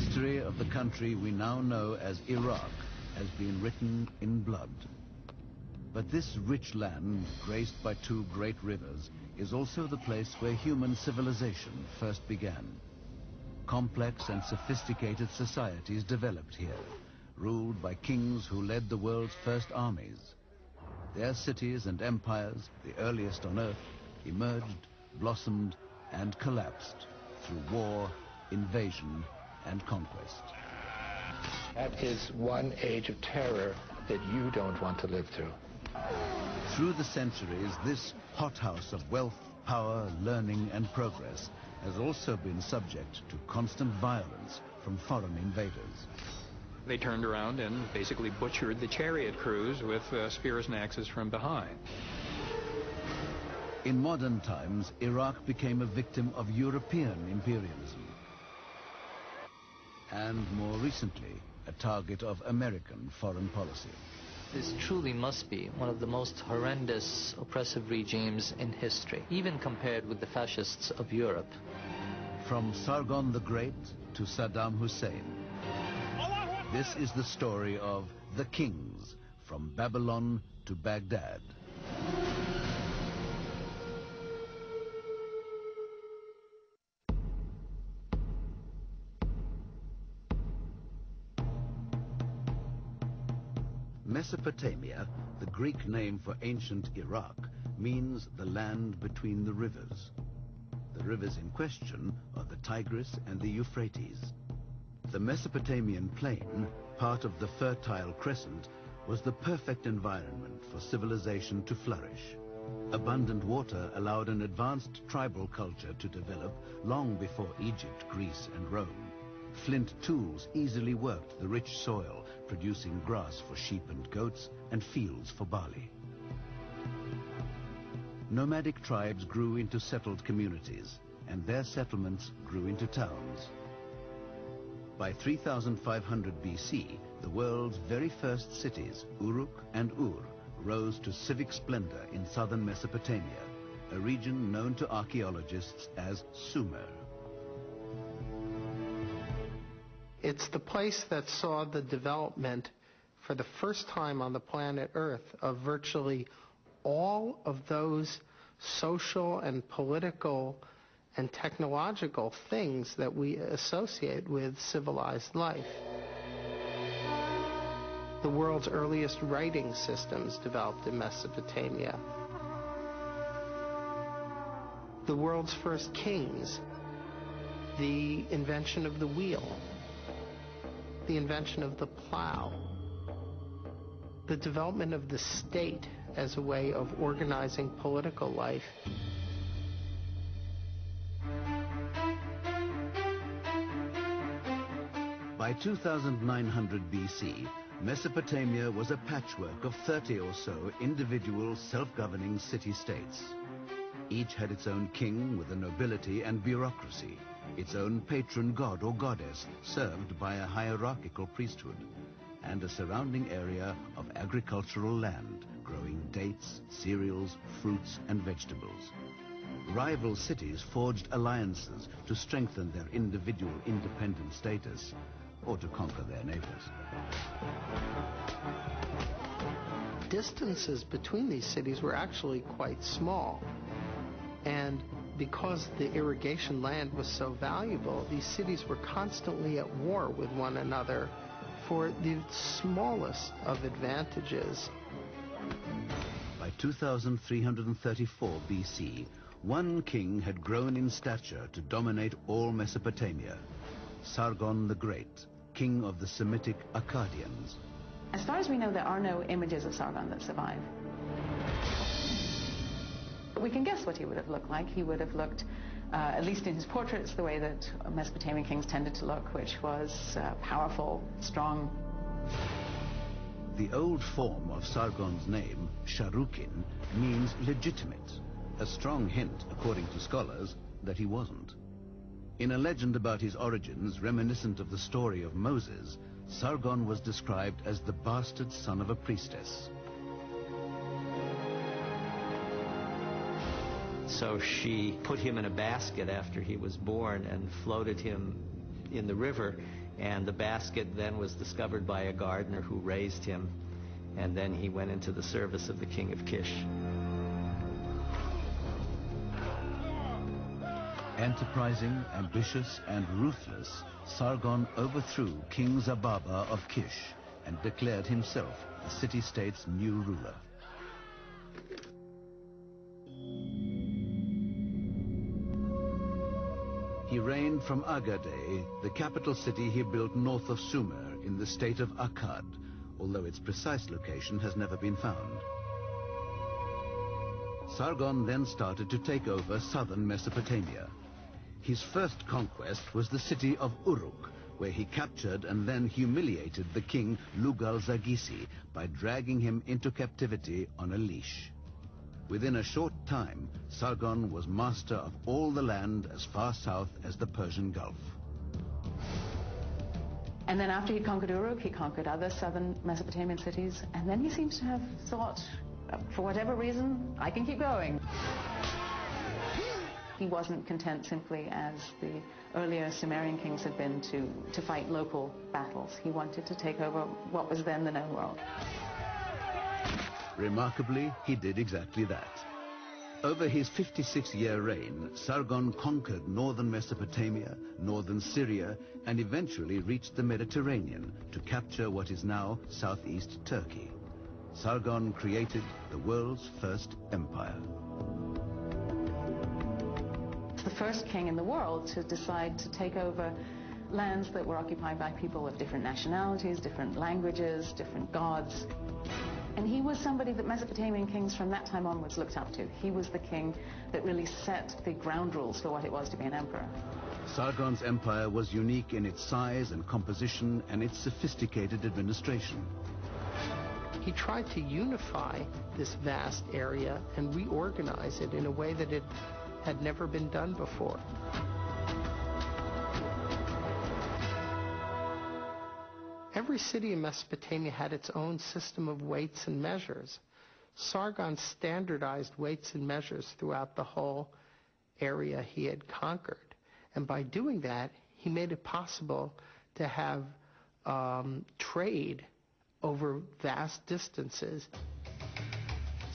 history of the country we now know as Iraq has been written in blood. But this rich land, graced by two great rivers, is also the place where human civilization first began. Complex and sophisticated societies developed here, ruled by kings who led the world's first armies. Their cities and empires, the earliest on earth, emerged, blossomed, and collapsed through war, invasion, and conquest. That is one age of terror that you don't want to live through. Through the centuries, this hothouse of wealth, power, learning, and progress has also been subject to constant violence from foreign invaders. They turned around and basically butchered the chariot crews with spears and axes from behind. In modern times, Iraq became a victim of European imperialism, and more recently, a target of American foreign policy. This truly must be one of the most horrendous, oppressive regimes in history, even compared with the fascists of Europe. From Sargon the Great to Saddam Hussein, this is the story of the kings, from Babylon to Baghdad. Mesopotamia, the Greek name for ancient Iraq, means the land between the rivers. The rivers in question are the Tigris and the Euphrates. The Mesopotamian plain, part of the Fertile Crescent, was the perfect environment for civilization to flourish. Abundant water allowed an advanced tribal culture to develop long before Egypt, Greece, and Rome. Flint tools easily worked the rich soil, producing grass for sheep and goats and fields for barley. Nomadic tribes grew into settled communities, and their settlements grew into towns. By 3500 BC, the world's very first cities, Uruk and Ur, rose to civic splendor in southern Mesopotamia, a region known to archaeologists as Sumer. It's the place that saw the development for the first time on the planet Earth of virtually all of those social and political and technological things that we associate with civilized life. The world's earliest writing systems developed in Mesopotamia. The world's first kings, the invention of the wheel, the invention of the plow, the development of the state as a way of organizing political life. By 2900 BC, Mesopotamia was a patchwork of 30 or so individual self-governing city-states. Each had its own king with a nobility and bureaucracy, its own patron god or goddess served by a hierarchical priesthood, and a surrounding area of agricultural land growing dates, cereals, fruits, and vegetables. Rival cities forged alliances to strengthen their individual independent status or to conquer their neighbors. Distances between these cities were actually quite small, and because the irrigation land was so valuable, these cities were constantly at war with one another for the smallest of advantages. By 2334 BC, one king had grown in stature to dominate all Mesopotamia, Sargon the Great, king of the Semitic Akkadians. As far as we know, there are no images of Sargon that survive. We can guess what he would have looked like. He would have looked, at least in his portraits, the way that Mesopotamian kings tended to look, which was powerful, strong. The old form of Sargon's name, Sharukin, means legitimate, a strong hint, according to scholars, that he wasn't. In a legend about his origins, reminiscent of the story of Moses, Sargon was described as the bastard son of a priestess. So she put him in a basket after he was born and floated him in the river, And the basket then was discovered by a gardener who raised him, and then he went into the service of the king of Kish. Enterprising, ambitious, and ruthless, Sargon overthrew King Zababa of Kish and declared himself the city-state's new ruler. He reigned from Agade, the capital city he built north of Sumer in the state of Akkad, although its precise location has never been found. Sargon then started to take over southern Mesopotamia. His first conquest was the city of Uruk, where he captured and then humiliated the king Lugal-Zagisi by dragging him into captivity on a leash. Within a short time, Sargon was master of all the land as far south as the Persian Gulf. And then after he conquered Uruk, he conquered other southern Mesopotamian cities, and then he seems to have thought, for whatever reason, I can keep going. He wasn't content simply, as the earlier Sumerian kings had been, to fight local battles. He wanted to take over what was then the known world. Remarkably, he did exactly that. Over his 56-year reign, Sargon conquered northern Mesopotamia, northern Syria, and eventually reached the Mediterranean to capture what is now southeast Turkey. Sargon created the world's first empire. The first king in the world to decide to take over lands that were occupied by people of different nationalities, different languages, different gods. And he was somebody that Mesopotamian kings from that time onwards looked up to. He was the king that really set the ground rules for what it was to be an emperor. Sargon's empire was unique in its size and composition and its sophisticated administration. He tried to unify this vast area and reorganize it in a way that it had never been done before. Every city in Mesopotamia had its own system of weights and measures. Sargon standardized weights and measures throughout the whole area he had conquered. And by doing that, he made it possible to have trade over vast distances.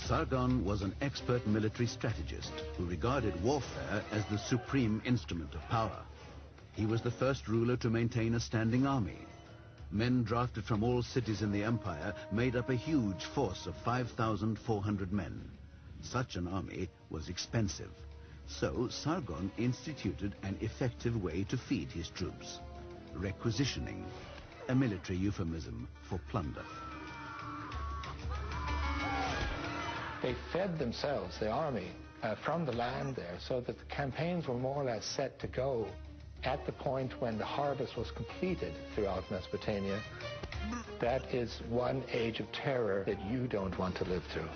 Sargon was an expert military strategist who regarded warfare as the supreme instrument of power. He was the first ruler to maintain a standing army. Men drafted from all cities in the empire made up a huge force of 5,400 men. Such an army was expensive. So Sargon instituted an effective way to feed his troops: requisitioning, a military euphemism for plunder. They fed themselves, the army, from the land there, so that the campaigns were more or less set to go at the point when the harvest was completed throughout Mesopotamia. That is one age of terror that you don't want to live through.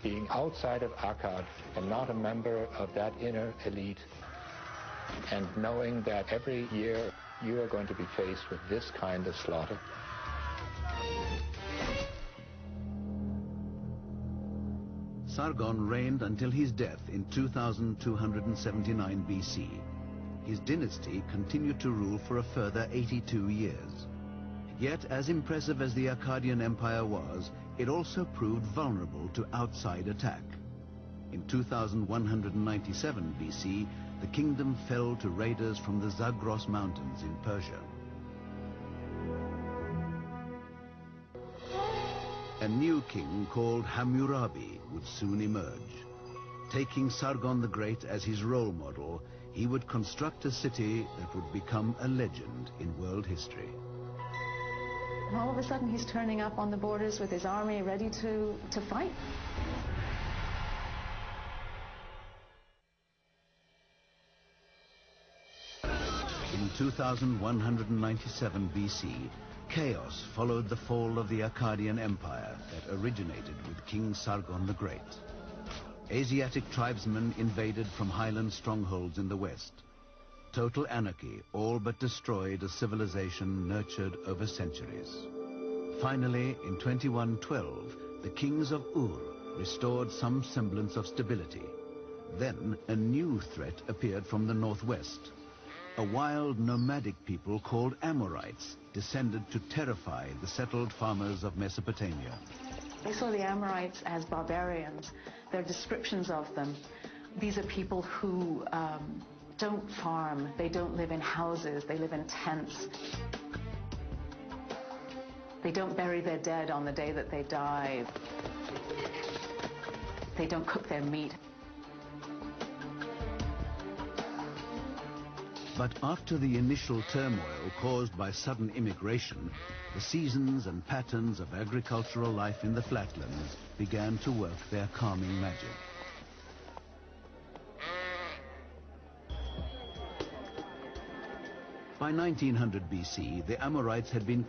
Being outside of Akkad and not a member of that inner elite, and knowing that every year you are going to be faced with this kind of slaughter. Sargon reigned until his death in 2279 BC. His dynasty continued to rule for a further 82 years. Yet, as impressive as the Akkadian Empire was, it also proved vulnerable to outside attack. In 2197 BC, the kingdom fell to raiders from the Zagros Mountains in Persia. A new king called Hammurabi would soon emerge. Taking Sargon the Great as his role model, he would construct a city that would become a legend in world history. And all of a sudden he's turning up on the borders with his army ready to fight. In 2197 BC, chaos followed the fall of the Akkadian Empire that originated with King Sargon the Great. Asiatic tribesmen invaded from highland strongholds in the west. Total anarchy all but destroyed a civilization nurtured over centuries. Finally, in 2112, the kings of Ur restored some semblance of stability. Then a new threat appeared from the northwest. a wild nomadic people called Amorites descended to terrify the settled farmers of Mesopotamia. They saw the Amorites as barbarians. Their descriptions of them, these are people who don't farm, they don't live in houses, they live in tents. They don't bury their dead on the day that they die. They don't cook their meat. But after the initial turmoil caused by sudden immigration, the seasons and patterns of agricultural life in the flatlands began to work their calming magic. By 1900 BC, the Amorites had been